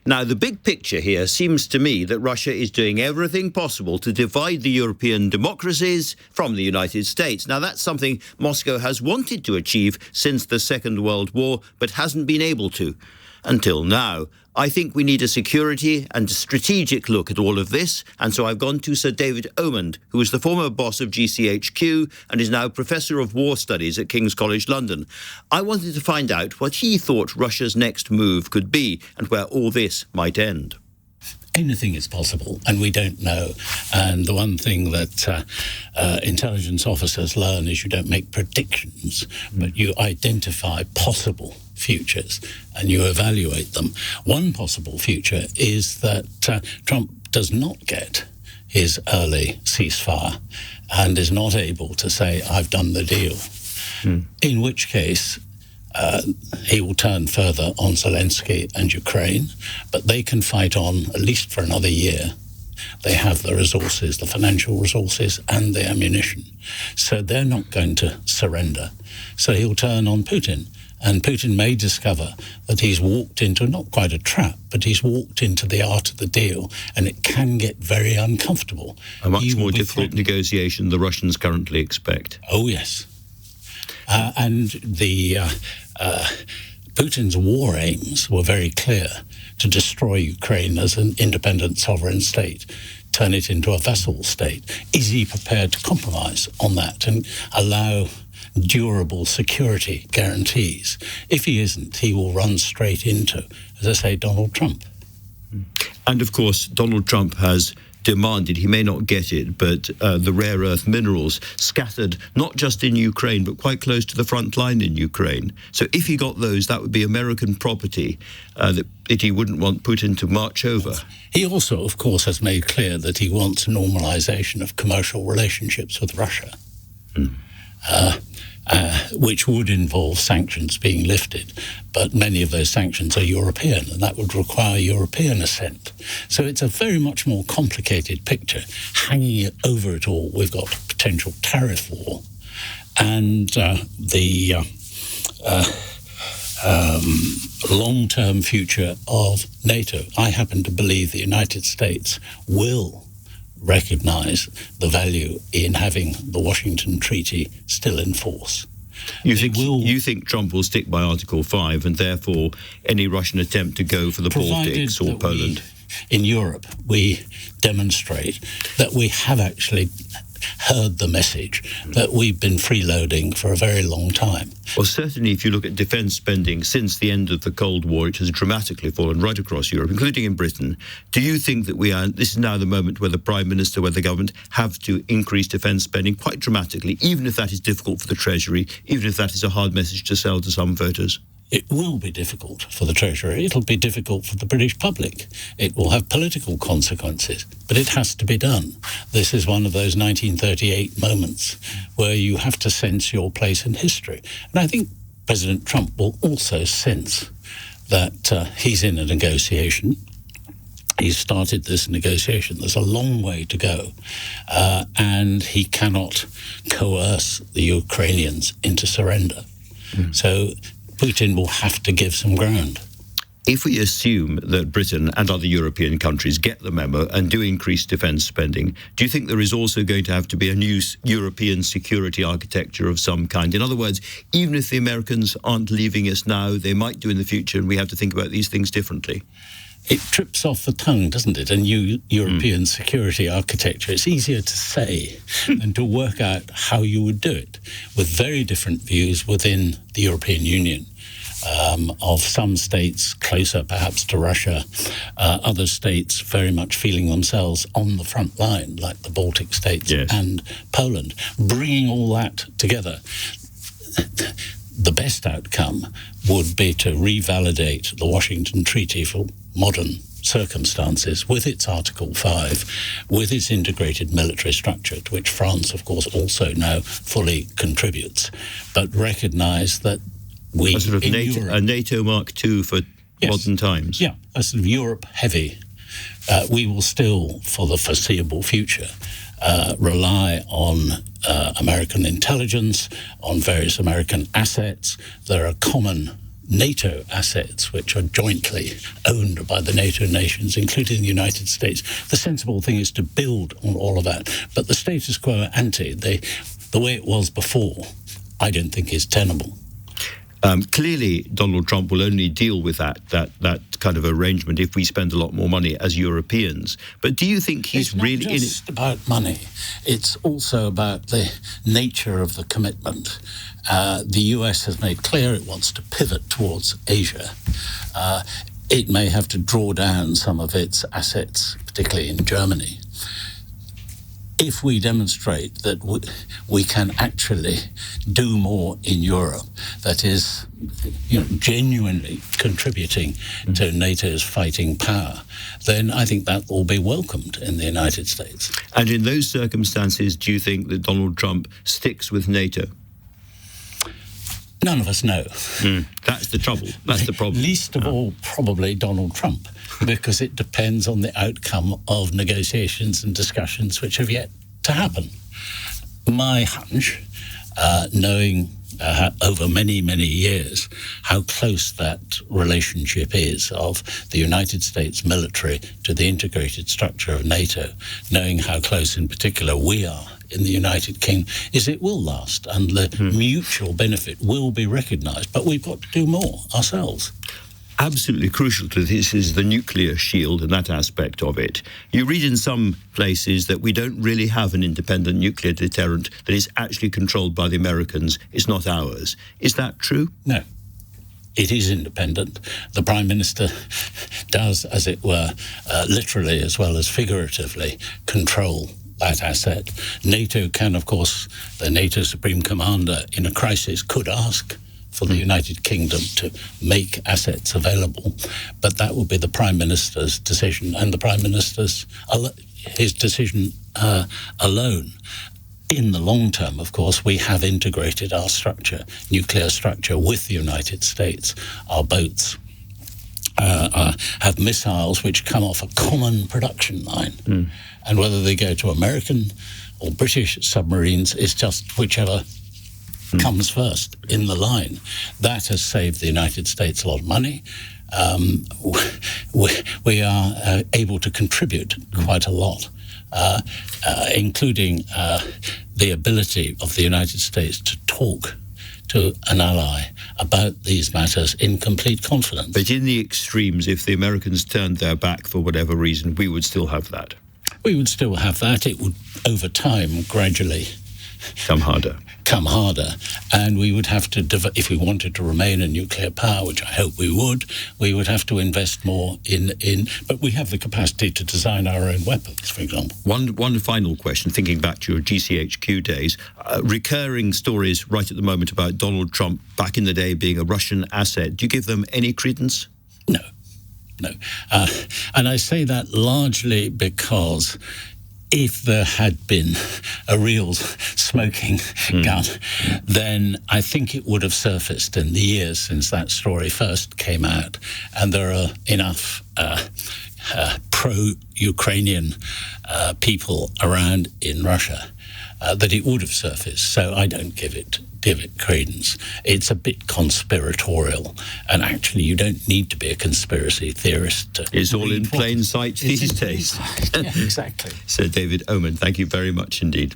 Now, the big picture here seems to me that Russia is doing everything possible to divide the European democracies from the United States. Now, that's something Moscow has wanted to achieve since the Second World War, but hasn't been able to until now. I think we need a security and strategic look at all of this, and so I've gone to Sir David Omand, who was the former boss of GCHQ and is now Professor of War Studies at King's College London. I wanted to find out what he thought Russia's next move could be and where all this might end. Anything is possible, and we don't know. And the one thing that intelligence officers learn is you don't make predictions, but you identify possible futures and you evaluate them. One possible future is that Trump does not get his early ceasefire and is not able to say, I've done the deal. In which case, he will turn further on Zelensky and Ukraine, but they can fight on at least for another year. They have the resources, the financial resources and the ammunition. So they're not going to surrender. So he'll turn on Putin. And Putin may discover that he's walked into, not quite a trap, but he's walked into the art of the deal, and it can get very uncomfortable. A much more difficult negotiation the Russians currently expect. Oh, yes. And the Putin's war aims were very clear: to destroy Ukraine as an independent sovereign state, turn it into a vassal state. Is he prepared to compromise on that and allow durable security guarantees? If he isn't, he will run straight into, as I say, Donald Trump. And of course, Donald Trump has demanded, he may not get it, but the rare earth minerals scattered not just in Ukraine, but quite close to the front line in Ukraine. So if he got those, that would be American property that he wouldn't want Putin to march over. He also, of course, has made clear that he wants normalization of commercial relationships with Russia. Which would involve sanctions being lifted. But many of those sanctions are European, and that would require European assent. So it's a very much more complicated picture. Hanging over it all, we've got potential tariff war and the long-term future of NATO. I happen to believe the United States will recognize the value in having the Washington Treaty still in force. You think Trump will stick by Article 5 and therefore any Russian attempt to go for the Baltics or Poland? In Europe, we demonstrate that we have actually heard the message that we've been freeloading for a very long time. Well, certainly if you look at defence spending since the end of the Cold War, it has dramatically fallen right across Europe, including in Britain. Do you think that this is now the moment where the Prime Minister, where the government have to increase defence spending quite dramatically, even if that is difficult for the Treasury, even if that is a hard message to sell to some voters? It will be difficult for the Treasury. It'll be difficult for the British public. It will have political consequences, but it has to be done. This is one of those 1938 moments where you have to sense your place in history. And I think President Trump will also sense that he's in a negotiation. He's started this negotiation. There's a long way to go, and he cannot coerce the Ukrainians into surrender. So Putin will have to give some ground. If we assume that Britain and other European countries get the memo and do increase defence spending, do you think there is also going to have to be a new European security architecture of some kind? In other words, even if the Americans aren't leaving us now, they might do in the future, and we have to think about these things differently. It trips off the tongue, doesn't it? A new European security architecture. It's easier to say than to work out how you would do it, with very different views within the European Union. Of some states closer perhaps to Russia, other states very much feeling themselves on the front line, like the Baltic states and Poland. Bringing all that together, the best outcome would be to revalidate the Washington Treaty for modern circumstances with its Article 5, with its integrated military structure, to which France, of course, also now fully contributes, but recognise that we... A sort of a NATO Mark II for modern times. Yeah, a sort of Europe heavy. We will still, for the foreseeable future, rely on American intelligence, on various American assets. There are common NATO assets, which are jointly owned by the NATO nations, including the United States. The sensible thing is to build on all of that. But the status quo ante, the way it was before, I don't think is tenable. Clearly, Donald Trump will only deal with that kind of arrangement if we spend a lot more money as Europeans. But do you think he's really in it? It's not just about money. It's also about the nature of the commitment. The US has made clear it wants to pivot towards Asia. It may have to draw down some of its assets, particularly in Germany. If we demonstrate that we can actually do more in Europe, that is, genuinely contributing to NATO's fighting power, then I think that will be welcomed in the United States. And in those circumstances, do you think that Donald Trump sticks with NATO? None of us know. That's the trouble. That's the problem. Least of all, probably Donald Trump, because it depends on the outcome of negotiations and discussions which have yet to happen. My hunch, knowing over many, many years how close that relationship is of the United States military to the integrated structure of NATO, knowing how close in particular we are in the United Kingdom, is it will last and the mutual benefit will be recognised. But we've got to do more ourselves. Absolutely crucial to this is the nuclear shield and that aspect of it. You read in some places that we don't really have an independent nuclear deterrent that is actually controlled by the Americans. It's not ours. Is that true? No. It is independent. The Prime Minister does, as it were, literally as well as figuratively, control that asset. NATO can, of course, the NATO Supreme Commander in a crisis could ask for the United Kingdom to make assets available, but that will be the Prime Minister's decision, and the Prime Minister's his decision alone. In the long term, of course, we have integrated our structure, nuclear structure, with the United States. Our boats have missiles which come off a common production line, and whether they go to American or British submarines is just whichever comes first in the line. That has saved the United States a lot of money. We are able to contribute quite a lot, including the ability of the United States to talk to an ally about these matters in complete confidence. But in the extremes, if the Americans turned their back for whatever reason, we would still have that. We would still have that. It would, over time, gradually come harder. And we would have to, if we wanted to remain a nuclear power, which I hope we would have to invest more in. But we have the capacity to design our own weapons, for example. One final question, thinking back to your GCHQ days, recurring stories right at the moment about Donald Trump back in the day being a Russian asset. Do you give them any credence? No. And I say that largely because if there had been a real smoking gun, then I think it would have surfaced in the years since that story first came out. And there are enough pro-Ukrainian people around in Russia that it would have surfaced. So I don't give it credence. It's a bit conspiratorial, and actually you don't need to be a conspiracy theorist. It's all in plain sight these days. Yeah, exactly. Sir David Omand, thank you very much indeed.